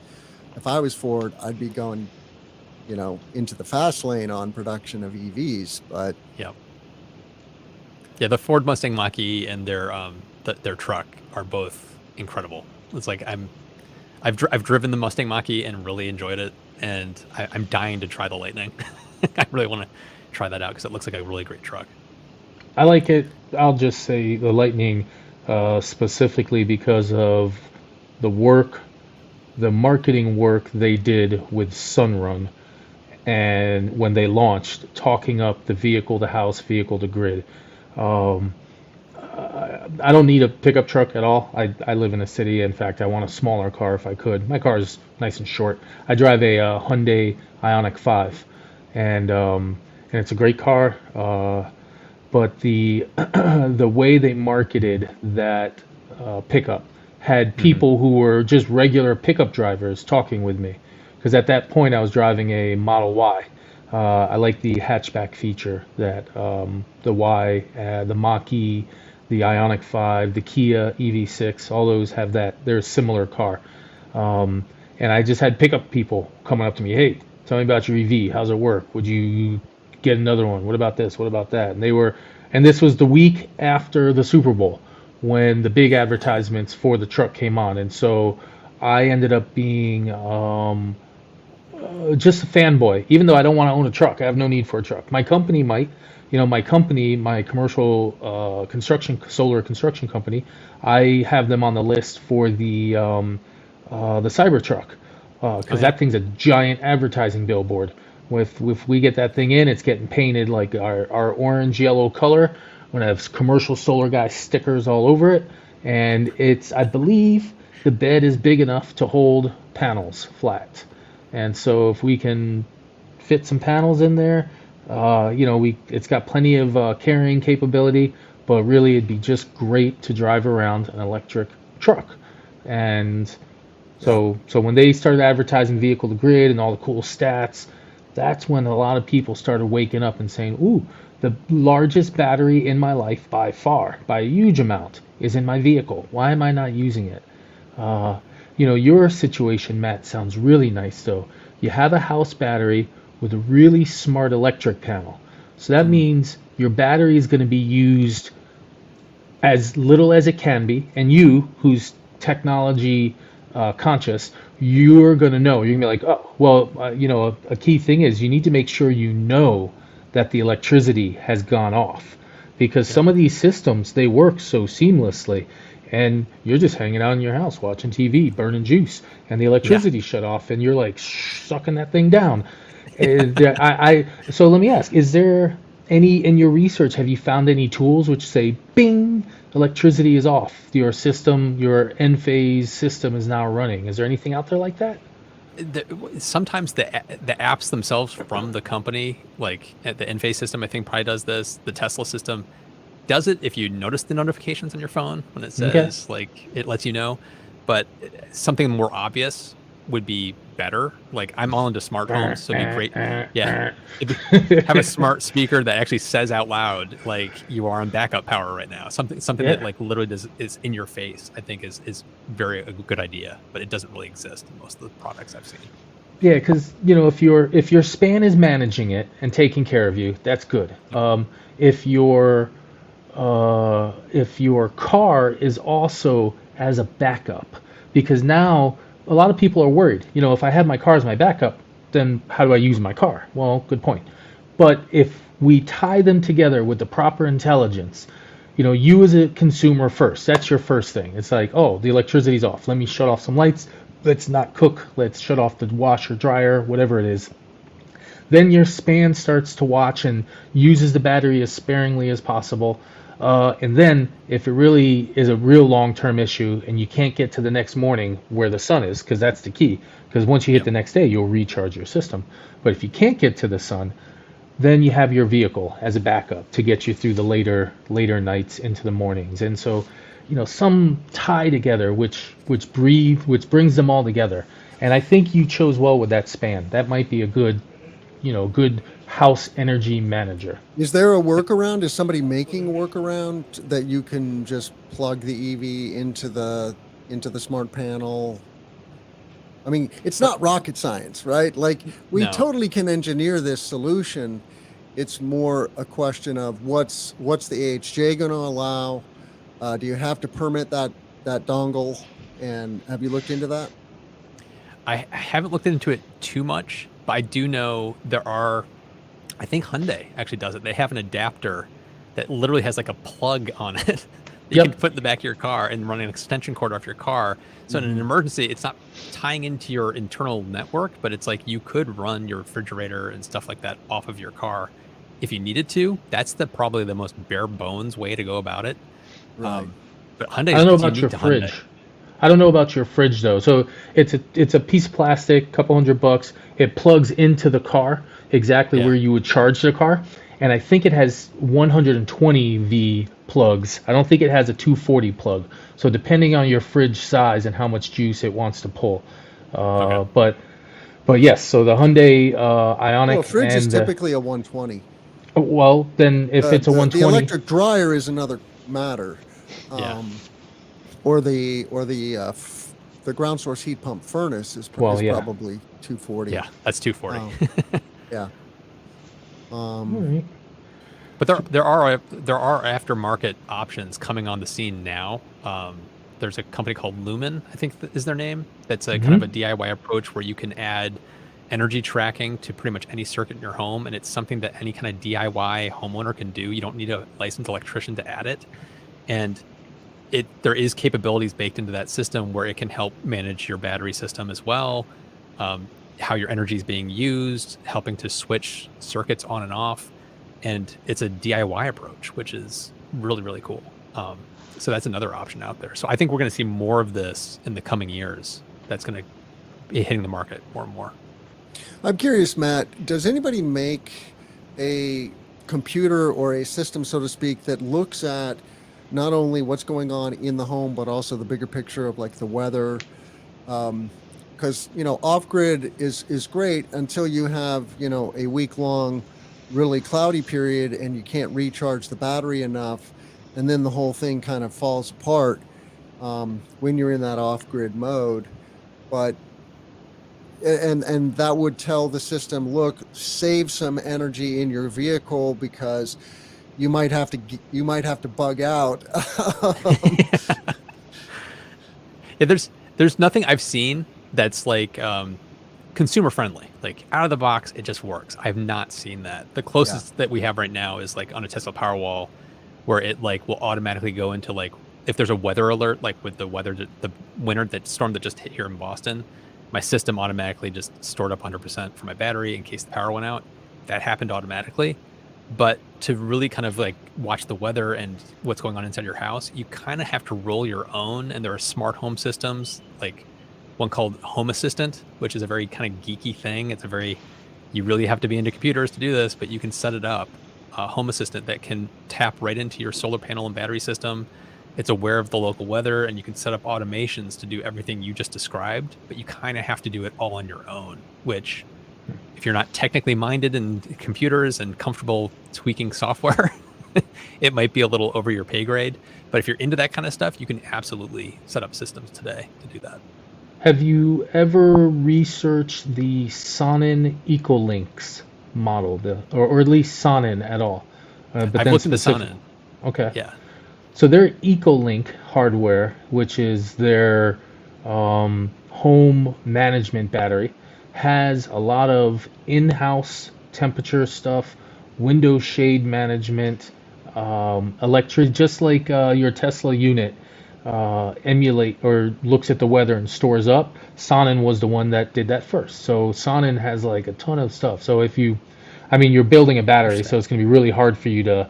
if I was Ford, I'd be going into the fast lane on production of EVs, but Yeah, the Ford Mustang Mach-E and their truck are both incredible. It's like I've driven the Mustang Mach-E and really enjoyed it, and I'm dying to try the Lightning. I really want to try that out because it looks like a really great truck. I like it. I'll just say the Lightning. specifically because of the work, the marketing work they did with Sunrun, and when they launched, talking up the vehicle to house, vehicle to grid. Um, I don't need a pickup truck at all. I live in a city. In fact, I want a smaller car if I could. My car is nice and short. I drive a Hyundai Ioniq 5, and it's a great car. But the the way they marketed that pickup had people who were just regular pickup drivers talking with me, because at that point I was driving a Model Y. I like the hatchback feature that the Y, the Mach-E, the Ioniq 5, the Kia EV6, all those have that. They're a similar car. And I just had pickup people coming up to me, hey, tell me about your EV. How's it work? Would you get another one? What about this? What about that? And this was the week after the Super Bowl when the big advertisements for the truck came on. And so I ended up being just a fanboy, even though I don't want to own a truck. I have no need for a truck. My company might, my company, my commercial solar construction company, I have them on the list for the Cybertruck, because that thing's a giant advertising billboard. If we get that thing in, it's getting painted like our orange yellow color. We're gonna have commercial solar guy stickers all over it, and I believe the bed is big enough to hold panels flat. And so if we can fit some panels in there, it's got plenty of carrying capability, but really it'd be just great to drive around an electric truck. And so when they started advertising vehicle to grid and all the cool stats, that's when a lot of people started waking up and saying, ooh, the largest battery in my life by far, by a huge amount, is in my vehicle. Why am I not using it? Your situation, Matt, sounds really nice though. You have a house battery with a really smart electric panel. So that means your battery is going to be used as little as it can be, and you, who's technology conscious, you're going to know. You're going to be like, oh, well, a key thing is you need to make sure you know that the electricity has gone off, because some of these systems, they work so seamlessly, and you're just hanging out in your house watching TV, burning juice, and the electricity shut off, and you're like sucking that thing down. So let me ask, is there any, in your research, have you found any tools which say, bing, electricity is off, your system, your Enphase system is now running? Is there anything out there like that? Sometimes the apps themselves from the company, like the Enphase system, I think probably does this. The Tesla system does it if you notice the notifications on your phone when it says, like, it lets you know. But something more obvious would be better. Like, I'm all into smart homes, so it'd be great. Yeah, have a smart speaker that actually says out loud, like, you are on backup power right now. Something that like literally is in your face. I think is a good idea, but it doesn't really exist in most of the products I've seen. Yeah, because if your span is managing it and taking care of you, that's good. If your car is also as a backup, because now a lot of people are worried. If I have my car as my backup, then how do I use my car? Well, good point. But if we tie them together with the proper intelligence, you as a consumer first, that's your first thing. It's like, oh, the electricity's off. Let me shut off some lights. Let's not cook. Let's shut off the washer, dryer, whatever it is. Then your span starts to watch and uses the battery as sparingly as possible. And then if it really is a real long-term issue and you can't get to the next morning where the sun is, because that's the key, because once you hit the next day, you'll recharge your system. But if you can't get to the sun, then you have your vehicle as a backup to get you through the later nights into the mornings. And so, some tie together, which brings them all together. And I think you chose well with that span. That might be a good house energy manager. Is there a workaround? Is somebody making a workaround that you can just plug the EV into the smart panel? I mean, it's not rocket science, right? Like, we totally can engineer this solution. It's more a question of what's the AHJ going to allow? Do you have to permit that dongle? And have you looked into that? I haven't looked into it too much, but I do know there are. I think Hyundai actually does it. They have an adapter that literally has like a plug on it that you can Yep. put in the back of your car and run an extension cord off your car. So in an emergency, it's not tying into your internal network, but it's like you could run your refrigerator and stuff like that off of your car if you needed to. That's probably the most bare bones way to go about it. Right. But I Hyundai don't know is about unique your to Hyundai. fridge. I don't know about your fridge though. So it's a piece of plastic, couple $100. It plugs into the car exactly Yeah. where you would charge the car, and I think it has 120 V plugs. I don't think it has a 240 plug. So depending on your fridge size and how much juice it wants to pull, Okay. but yes. So the Hyundai Well, a Ioniq fridge is and typically a 120. well, then if it's a The 120, electric dryer is another matter, Yeah. or the ground source heat pump furnace is Well, yeah. probably 240. Yeah, that's 240. Yeah. all right. But there are aftermarket options coming on the scene now. There's a company called Lumen, I think is their name. That's a kind of a DIY approach where you can add energy tracking to pretty much any circuit in your home, and it's something that any kind of DIY homeowner can do. You don't need a licensed electrician to add it, and there is capabilities baked into that system where it can help manage your battery system as well, how your energy is being used, helping to switch circuits on and off. And it's a DIY approach, which is really, really cool. So that's another option out there. So I think we're going to see more of this in the coming years. That's going to be hitting the market more and more. I'm curious, Matt, does anybody make a computer or a system, so to speak, that looks at not only what's going on in the home, but also the bigger picture of like the weather? Because, off-grid is great until you have, a week-long really cloudy period and you can't recharge the battery enough, and then the whole thing kind of falls apart when you're in that off-grid mode. But and that would tell the system, look, save some energy in your vehicle because you might have to bug out. Yeah, there's nothing I've seen that's like consumer friendly. Like out of the box, it just works. I've not seen that. The closest that we have right now is like on a Tesla Powerwall, where it like will automatically go into like if there's a weather alert, like with the storm that just hit here in Boston, my system automatically just stored up 100% for my battery in case the power went out. That happened automatically. But to really kind of like watch the weather and what's going on inside your house, you kind of have to roll your own. And there are smart home systems, like one called Home Assistant, which is a very kind of geeky thing. You really have to be into computers to do this, but you can set it up, a Home Assistant that can tap right into your solar panel and battery system. It's aware of the local weather, and you can set up automations to do everything you just described, but you kind of have to do it all on your own, which if you're not technically minded in computers and comfortable tweaking software, it might be a little over your pay grade. But if you're into that kind of stuff, you can absolutely set up systems today to do that. Have you ever researched the Sonnen Ecolinks model, or at least Sonnen at all? I've looked into Sonnen. Okay. Yeah. So their Ecolink hardware, which is their home management battery, has a lot of in-house temperature stuff, window shade management, electric, just like your Tesla unit emulate or looks at the weather and stores up. Sonnen was the one that did that first. So Sonnen has like a ton of stuff. So you're building a battery, so it's going to be really hard for you to,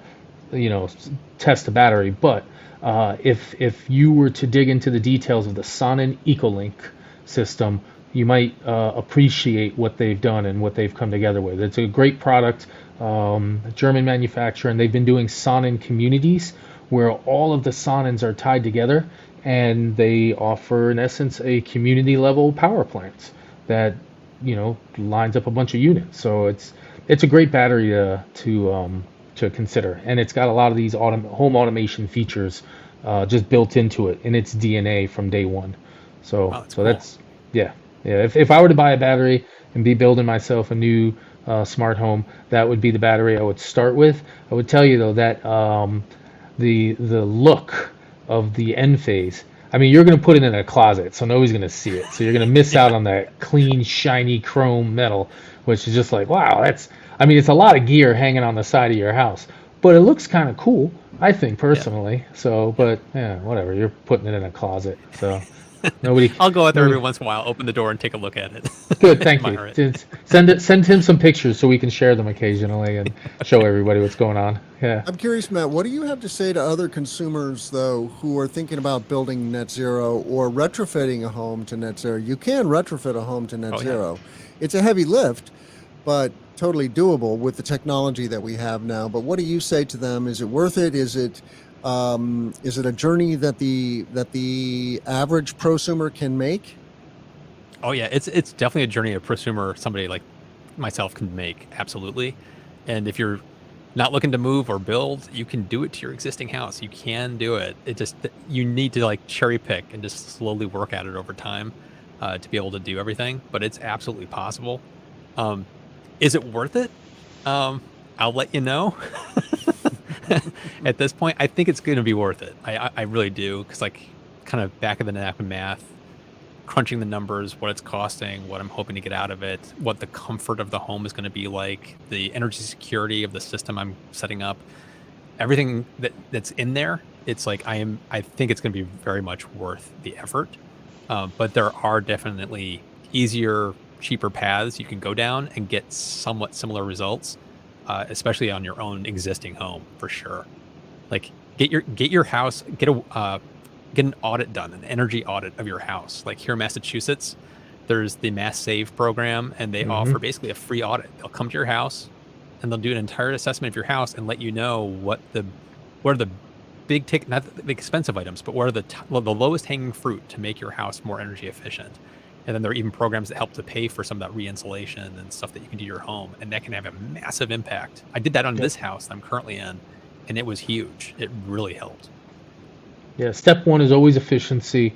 test the battery. But if you were to dig into the details of the Sonnen Ecolink system, you might appreciate what they've done and what they've come together with. It's a great product, German manufacturer, and they've been doing Sonnen communities where all of the Sonnens are tied together, and they offer, in essence, a community-level power plant that lines up a bunch of units. So it's a great battery to consider, and it's got a lot of these home automation features just built into it in its DNA from day one. So cool. that's yeah. If I were to buy a battery and be building myself a new smart home, that would be the battery I would start with. I would tell you though that the look of the end phase. I mean, you're going to put it in a closet, so nobody's going to see it. So you're going to miss out on that clean, shiny chrome metal, which is just like, wow, it's a lot of gear hanging on the side of your house. But it looks kind of cool I think personally. So, but yeah, whatever. You're putting it in a closet, so nobody, I'll go out there every nobody. once in a while, open the door, and take a look at it, Good, thank you. admire it. Send him some pictures so we can share them occasionally and show everybody what's going on. Yeah. I'm curious, Matt, what do you have to say to other consumers, though, who are thinking about building net zero or retrofitting a home to net zero? You can retrofit a home to net Oh yeah. zero. It's a heavy lift, but totally doable with the technology that we have now. But what do you say to them? Is it worth it? Is it a journey that the average prosumer can make? Oh yeah, it's definitely a journey a prosumer, somebody like myself, can make, absolutely. And if you're not looking to move or build, you can do it to your existing house. You can do it. It just, you need to like cherry pick and just slowly work at it over time to be able to do everything. But it's absolutely possible. Is it worth it? I'll let you know. At this point, I think it's going to be worth it. I really do, because like kind of back of the napkin math, crunching the numbers, what it's costing, what I'm hoping to get out of it, what the comfort of the home is going to be like, the energy security of the system I'm setting up, everything that's in there. It's like I think it's going to be very much worth the effort. But there are definitely easier, cheaper paths you can go down and get somewhat similar results, especially on your own existing home, for sure. Like get your house, get an audit done, an energy audit of your house. Like here in Massachusetts, there's the Mass Save program, and they offer basically a free audit. They'll come to your house and they'll do an entire assessment of your house and let you know what are the big ticket, not the expensive items, but what are the lowest hanging fruit to make your house more energy efficient. And then there are even programs that help to pay for some of that re-insulation and stuff that you can do to your home, and that can have a massive impact. I did that on this house that I'm currently in, and it was huge. It really helped. Yeah, step one is always efficiency.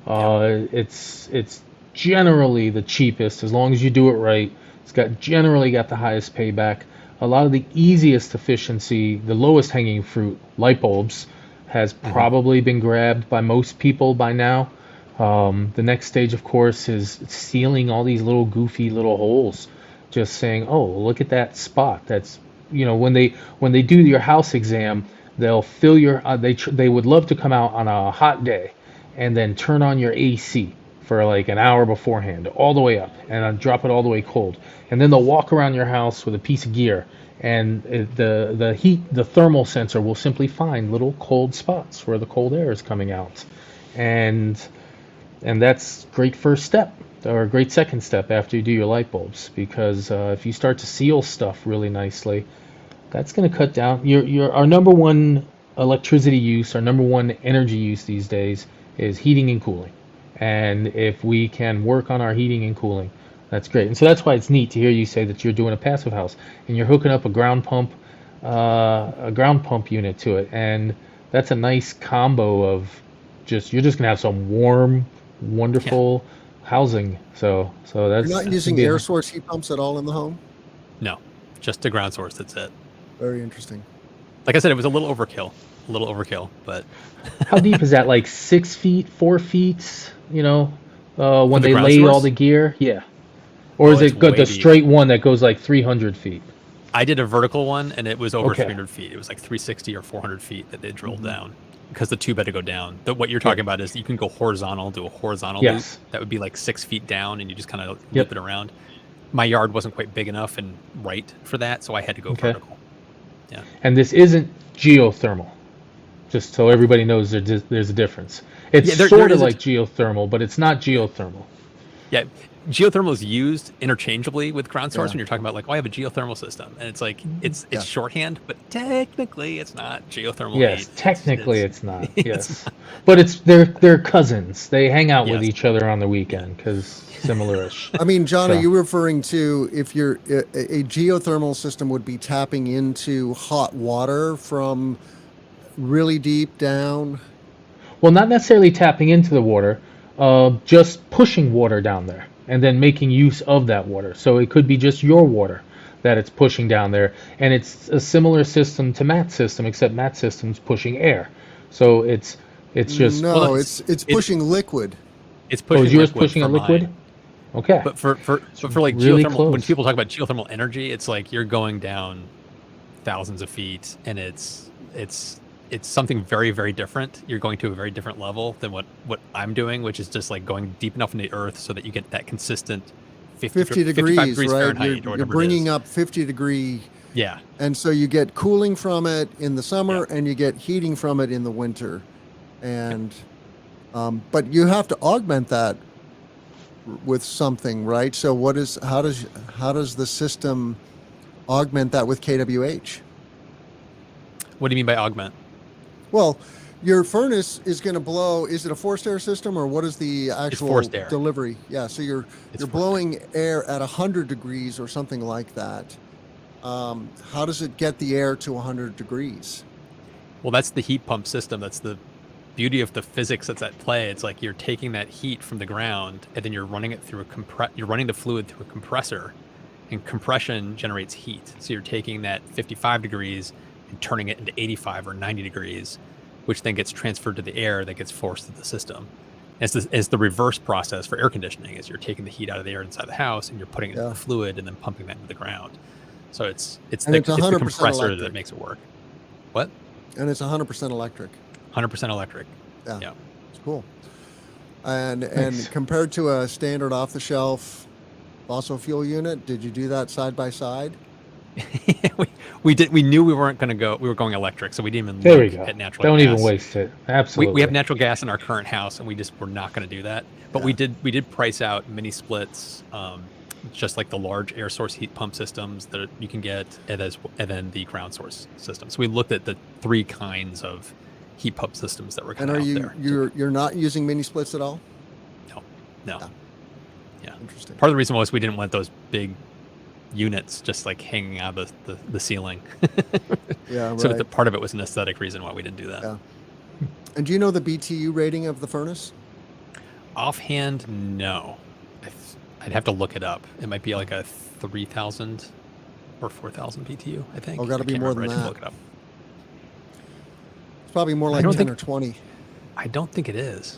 It's generally the cheapest as long as you do it right. It's generally got the highest payback. A lot of the easiest efficiency, the lowest hanging fruit, light bulbs, has probably been grabbed by most people by now. The next stage, of course, is sealing all these little goofy little holes. Just saying, oh, look at that spot. That's, when they do your house exam, they'll fill your. They would love to come out on a hot day, and then turn on your AC for like an hour beforehand, all the way up, and drop it all the way cold. And then they'll walk around your house with a piece of gear, and the thermal sensor will simply find little cold spots where the cold air is coming out, and that's great first step, or a great second step after you do your light bulbs, because if you start to seal stuff really nicely, that's going to cut down our number one electricity use, our number one energy use these days is heating and cooling. And if we can work on our heating and cooling, that's great. And so that's why it's neat to hear you say that you're doing a passive house and you're hooking up a ground pump unit to it, and that's a nice combo of you're just gonna have some warm, wonderful housing. So that's You're not using air source heat pumps at all in the home? No, just a ground source. That's it. Very interesting. Like I said, it was a little overkill, but How deep is that? Like 6 feet, 4 feet? When they ground lay all source? the gear, yeah. Or is it's it good way the deep. straight one that goes like 300 feet? I did a vertical one, and it was over Okay. 300 feet. It was like 360 or 400 feet that they drilled down, because the tube had to go down. What you're talking about is you can go horizontal, do a horizontal Yes. loop. That would be like 6 feet down, and you just kind of Yep. loop it around. My yard wasn't quite big enough and right for that, so I had to go Okay. vertical. Yeah. And this isn't geothermal. Just so everybody knows there's a difference. It's Yeah, there sort of is a- like geothermal, but it's not geothermal. Yeah, geothermal is used interchangeably with ground source Yeah. when you're talking about like, oh, I have a geothermal system, and it's like it's Yeah. shorthand, but technically it's not geothermal. Yes, heat. technically it's not. it's Yes, but they're cousins. They hang out with Yes. each other on the weekend because similar-ish. I mean, John, So- are you referring to if a geothermal system would be tapping into hot water from really deep down? Well, not necessarily tapping into the water, just pushing water down there and then making use of that water. So it could be just your water that it's pushing down there, and it's a similar system to Matt's system, except Matt's system's pushing air. So it's just No, Well, it's it's- pushing liquid. It's oh, pushing is yours liquid pushing a for liquid? mine. Okay. But for like really geothermal, when close. people talk about geothermal energy, it's like you're going down thousands of feet, and it's it's something very, very different. You're going to a very different level than what I'm doing, which is just like going deep enough into the earth so that you get that consistent 50 55 degrees, degrees right? Fahrenheit or You're whatever bringing it is. up 50 degree. Yeah. And so you get cooling from it in the summer and you get heating from it in the winter. And, but you have to augment that with something, right? So how does the system augment that with kWh? What do you mean by augment? Well, your furnace is going to blow. Is it a forced air system, or what is the actual forced air. delivery? Yeah, so you're blowing air at 100 degrees or something like that. How does it get the air to 100 degrees? Well, that's the heat pump system. That's the beauty of the physics that's at play. It's like you're taking that heat from the ground and then you're running it through you're running the fluid through a compressor, and compression generates heat. So you're taking that 55 degrees and turning it into 85 or 90 degrees, which then gets transferred to the air that gets forced through the system. As the reverse process for air conditioning is you're taking the heat out of the air inside the house and you're putting it in the fluid and then pumping that into the ground. So it's the compressor electric. that makes it work. What? And it's 100% electric. 100% electric. Yeah. It's cool. And compared to a standard off-the-shelf fossil fuel unit, did you do that side by side? we did. We knew we weren't going to go. We were going electric, so we didn't even There we look go. at natural Don't gas. even waste it. Absolutely. We have natural gas in our current house, and we just were not going to do that. But we did price out mini splits, just like the large air source heat pump systems that you can get, and then the ground source system. So we looked at the three kinds of heat pump systems that were kind of out there. And you're not using mini splits at all? No. Yeah. Interesting. Part of the reason was we didn't want those big units just like hanging out of the ceiling. Yeah, right. So part of it was an aesthetic reason why we didn't do that. Yeah. And do you know the BTU rating of the furnace? Offhand, no. I'd have to look it up. It might be like a 3,000 or 4,000 BTU, I think. Oh, got to be more than that. Look it up. It's probably more like 10 or 20. I don't think it is.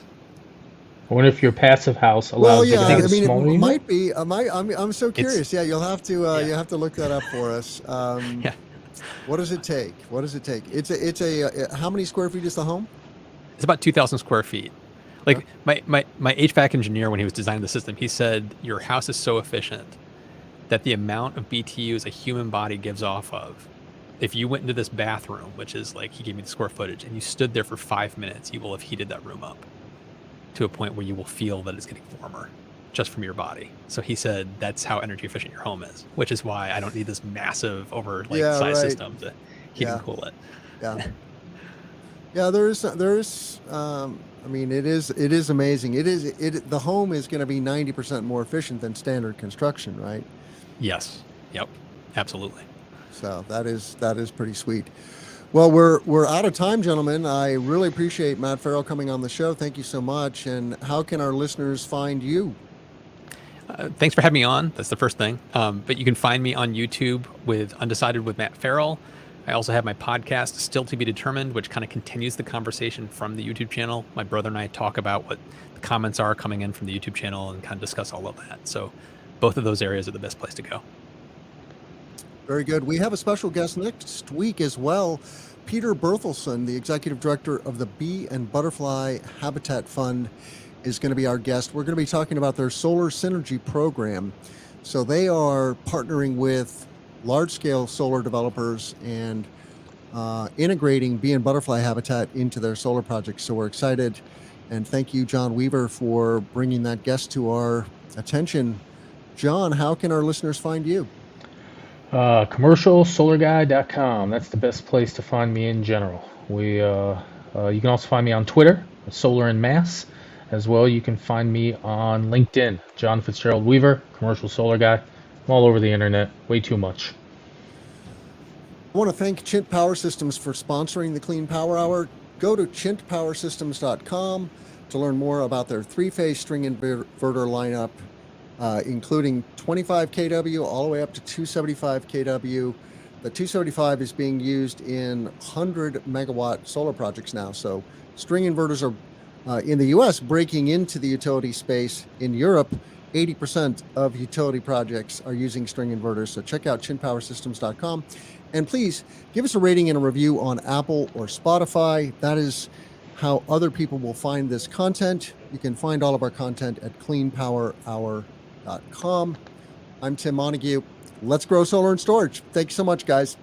I wonder if your passive house allows you to have a small it unit? might be. I'm so curious. You'll have to you have to look that up for us. Yeah. What does it take? It's a how many square feet is the home? It's about 2,000 square feet. Like my HVAC engineer, when he was designing the system, he said your house is so efficient that the amount of BTUs a human body gives off of, if you went into this bathroom, which is like, he gave me the square footage, and you stood there for 5 minutes, you will have heated that room up to a point where you will feel that it's getting warmer just from your body. So he said that's how energy efficient your home is, which is why I don't need this massive size system to heat and cool it. Yeah. Yeah, there is I mean, it is amazing. The home is going to be 90% more efficient than standard construction, right? Yes. Yep. Absolutely. So that is pretty sweet. Well, we're out of time, gentlemen. I really appreciate Matt Ferrell coming on the show. Thank you so much. And how can our listeners find you? Thanks for having me on. That's the first thing. But you can find me on YouTube with Undecided with Matt Ferrell. I also have my podcast, Still to be Determined, which kind of continues the conversation from the YouTube channel. My brother and I talk about what the comments are coming in from the YouTube channel and kind of discuss all of that. So both of those areas are the best place to go. Very good. We have a special guest next week as well. Peter Berthelsen, the executive director of the Bee and Butterfly Habitat Fund, is going to be our guest. We're going to be talking about their Solar Synergy program. So they are partnering with large-scale solar developers and integrating bee and butterfly habitat into their solar projects. So we're excited. And thank you, John Weaver, for bringing that guest to our attention. John, how can our listeners find you? Commercialsolarguy.com. That's the best place to find me in general. You can also find me on Twitter, Solar in Mass. As well, you can find me on LinkedIn, John Fitzgerald Weaver, Commercial Solar Guy. I'm all over the internet, way too much. I want to thank Chint Power Systems for sponsoring the Clean Power Hour. Go to chintpowersystems.com to learn more about their three-phase string inverter lineup, including 25 kW all the way up to 275 kW. The 275 is being used in 100 megawatt solar projects now. So string inverters are in the US breaking into the utility space. In Europe, 80% of utility projects are using string inverters. So check out chinpowersystems.com. And please give us a rating and a review on Apple or Spotify. That is how other people will find this content. You can find all of our content at cleanpowerhour.com. I'm Tim Montague. Let's grow solar and storage. Thank you so much, guys.